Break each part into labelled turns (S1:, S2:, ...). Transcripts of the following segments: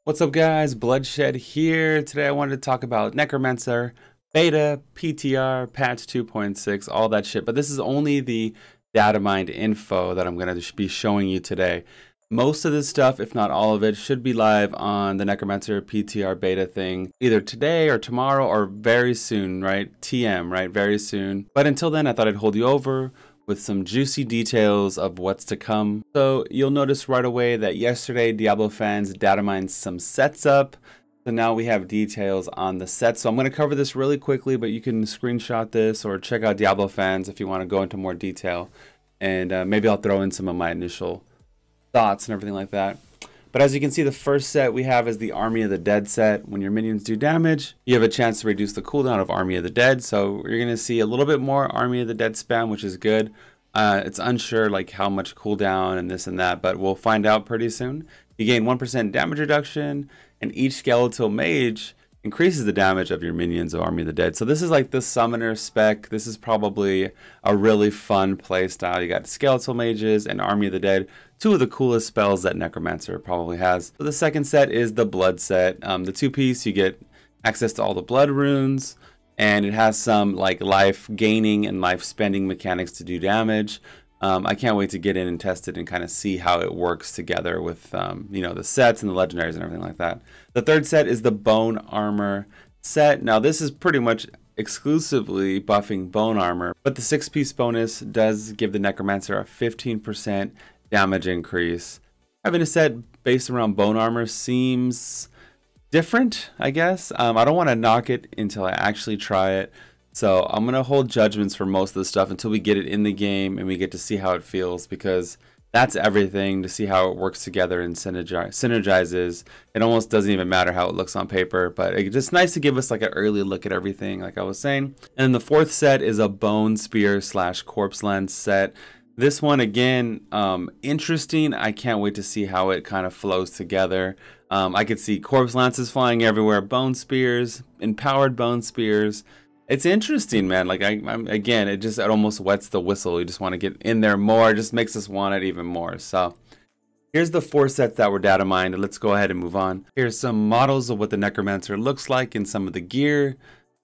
S1: What's up guys, Bloodshed here. Today I wanted to talk about Necromancer, beta, PTR, patch 2.6, all that shit. But this is only the Datamined info that I'm going to be showing you today. Most of this stuff, if not all of it, should be live on the Necromancer PTR beta thing either today or tomorrow or very soon, right? TM, right? Very soon. But until then, I thought I'd hold you over with some juicy details of what's to come. So you'll notice right away that yesterday Diablo fans datamined some sets up. So now we have details on the sets. So I'm going to cover this really quickly, but you can screenshot this or check out Diablo fans if you want to go into more detail. And maybe I'll throw in some of my initial thoughts and everything like that. But as you can see, the first set we have is the Army of the Dead set. When your minions do damage, you have a chance to reduce the cooldown of Army of the Dead. So you're going to see a little bit more Army of the Dead spam, which is good. It's unsure like how much cooldown and this and that, but we'll find out pretty soon. You gain 1% damage reduction, and each skeletal mage increases the damage of your minions of Army of the Dead. So this is like the summoner spec. This is probably a really fun play style. You got skeletal mages and Army of the Dead, two of the coolest spells that Necromancer probably has. So the second set is the blood set. The two-piece, you get access to all the blood runes, and it has some like life gaining and life spending mechanics to do damage. I can't wait to get in and test it and kind of see how it works together with you know, the sets and the legendaries and everything like that. The third set is the bone armor set. Now this is pretty much exclusively buffing bone armor, but the 6-piece bonus does give the Necromancer a 15% damage increase. Having a set based around bone armor seems different, I guess. I don't want to knock it until I actually try it. So I'm going to hold judgments for most of the stuff until we get it in the game and we get to see how it feels, because that's everything, to see how it works together and synergizes. It almost doesn't even matter how it looks on paper, but it's just nice to give us like an early look at everything, like I was saying. And the fourth set is a bone spear / corpse lens set. This one, again, interesting. I can't wait to see how it kind of flows together. I could see corpse lances flying everywhere, bone spears, empowered bone spears. It's interesting, man. Like again, it almost wets the whistle. You just want to get in there more. It just makes us want it even more. So here's the 4 sets that were data mined. Let's go ahead and move on. Here's some models of what the Necromancer looks like in some of the gear.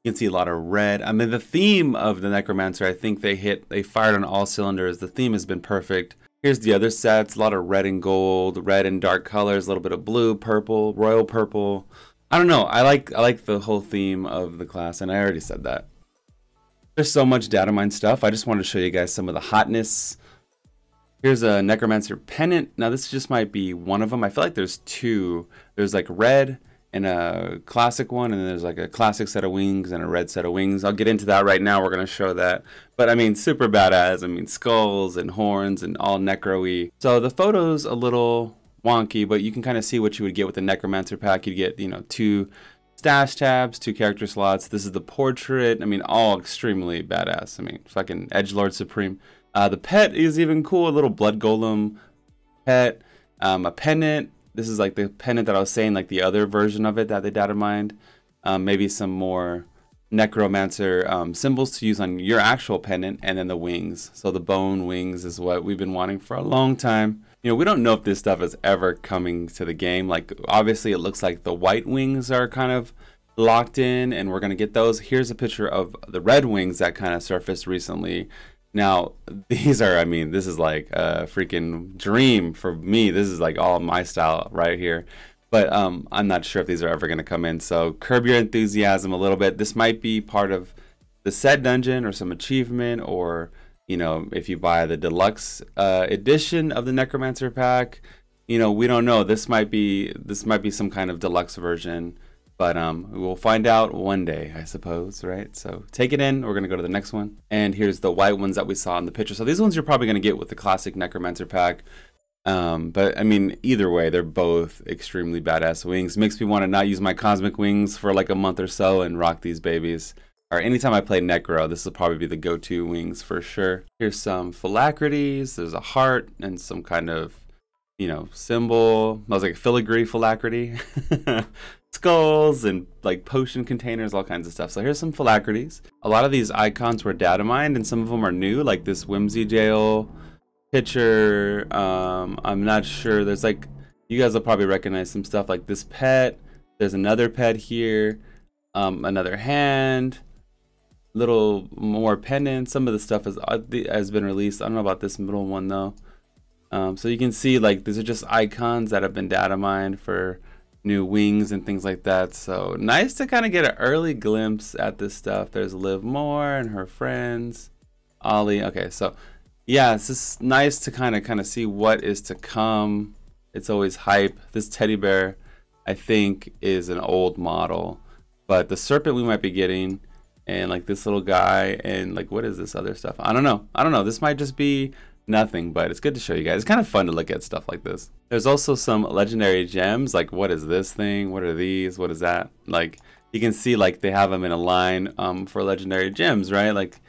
S1: You can see a lot of red. I mean, the theme of the Necromancer, I think they fired on all cylinders. The theme has been perfect. Here's the other sets, a lot of red and gold, red and dark colors, a little bit of blue, purple, royal purple. I don't know. I like the whole theme of the class, and I already said that. There's so much data mine stuff. I just wanted to show you guys some of the hotness. Here's a Necromancer Pennant. Now this just might be one of them. I feel like there's 2. There's like red and a classic one, and then there's like a classic set of wings and a red set of wings. I'll get into that right now. We're going to show that. But I mean, super badass. I mean, skulls and horns and all necro-y. So the photo's a little wonky, but you can kind of see what you would get with the Necromancer pack. You'd get, you know, 2 stash tabs, 2 character slots. This is the portrait. I mean, all extremely badass. I mean, fucking Edgelord Supreme. The pet is even cool. A little blood golem pet. A pendant. This is like the pendant that I was saying, like the other version of it that they data mined. Maybe some more Necromancer symbols to use on your actual pendant, and then the wings. So the bone wings is what we've been wanting for a long time. You know, we don't know if this stuff is ever coming to the game. Like, obviously it looks like the white wings are kind of locked in, and we're going to get those. Here's a picture of the red wings that kind of surfaced recently. Now, these are, I mean, this is like a freaking dream for me. This is like all my style right here. But I'm not sure if these are ever going to come in. So curb your enthusiasm a little bit. This might be part of the set dungeon or some achievement, or, you know, if you buy the deluxe edition of the Necromancer pack, you know, we don't know. This might be some kind of deluxe version, but we'll find out one day, I suppose, right? So take it in. We're gonna go to the next one, and here's the white ones that we saw in the picture. So these ones you're probably gonna get with the classic Necromancer pack. But I mean, either way, they're both extremely badass wings. Makes me want to not use my cosmic wings for like a month or so and rock these babies. Or anytime I play Necro, this will probably be the go-to wings for sure. Here's some phylacteries. There's a heart and some kind of, you know, symbol. That was like a filigree phylactery. Skulls and like potion containers, all kinds of stuff. So here's some phylacteries. A lot of these icons were data mined, and some of them are new, like this Whimsy Jail picture. I'm not sure. There's like, You guys will probably recognize some stuff like this pet. There's another pet here, another hand, little more Pennant. Some of the stuff has been released. I don't know about this middle one though. So you can see like these are just icons that have been data mined for new wings and things like that. So nice to kind of get an early glimpse at this stuff. There's Liv Moore and her friends, Ollie. Okay, so yeah, it's just nice to kind of see what is to come. It's always hype. This teddy bear, I think, is an old model, but the serpent we might be getting, and like this little guy, and like what is this other stuff? I don't know. This might just be nothing, but it's good to show you guys. It's kind of fun to look at stuff like this. There's also some legendary gems. Like what is this thing? What are these? What is that? Like you can see like they have them in a line for legendary gems, right? Like,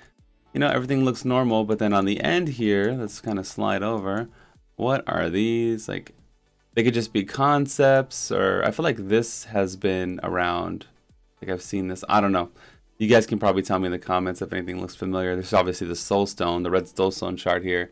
S1: you know, everything looks normal, but then on the end here, let's kind of slide over. What are these? Like they could just be concepts, or I feel like this has been around. Like I've seen this. I don't know. You guys can probably tell me in the comments if anything looks familiar. There's obviously the soul stone, the red soul stone chart here.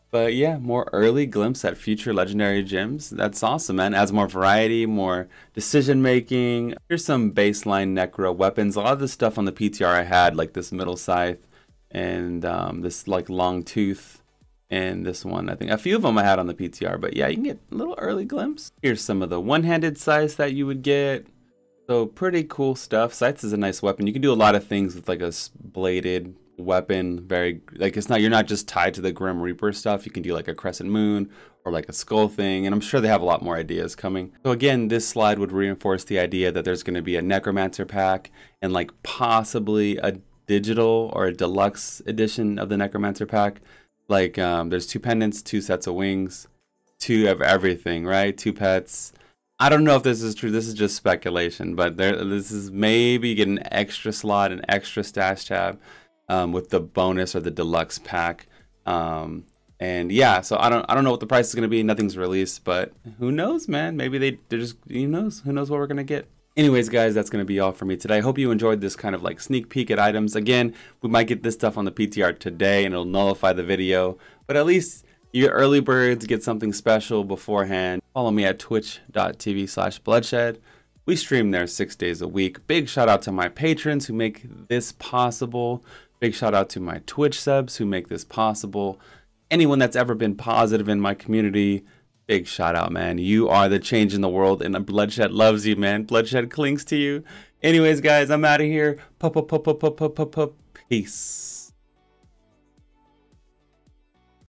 S1: But yeah, more early glimpse at future legendary gems. That's awesome, man. Adds more variety, more decision making. Here's some baseline necro weapons. A lot of the stuff on the PTR I had, like this middle scythe and this like long tooth, and this one. I think a few of them I had on the PTR, but yeah, you can get a little early glimpse. Here's some of the one-handed scythes that you would get. So pretty cool stuff. Scythe is a nice weapon. You can do a lot of things with like a bladed weapon. Very like you're not just tied to the Grim Reaper stuff. You can do like a crescent moon or like a skull thing, and I'm sure they have a lot more ideas coming. So again, this slide would reinforce the idea that there's going to be a Necromancer pack and like possibly a digital or a deluxe edition of the Necromancer pack. Like there's 2 pendants, 2 sets of wings, 2 of everything, right? 2 pets. I don't know if this is true. This is just speculation, but this is maybe get an extra slot, an extra stash tab with the bonus or the deluxe pack. And yeah, so I don't know what the price is going to be. Nothing's released, but who knows, man? Maybe they're just, who knows what we're going to get. Anyways, guys, that's going to be all for me today. I hope you enjoyed this kind of like sneak peek at items. Again, we might get this stuff on the PTR today and it'll nullify the video, but at least you early birds get something special beforehand. Follow me at twitch.tv/bloodshed. We stream there 6 days a week. Big shout out to my patrons who make this possible. Big shout out to my Twitch subs who make this possible. Anyone that's ever been positive in my community, big shout out, man. You are the change in the world, and Bloodshed loves you, man. Bloodshed clings to you. Anyways, guys, I'm out of here. Peace.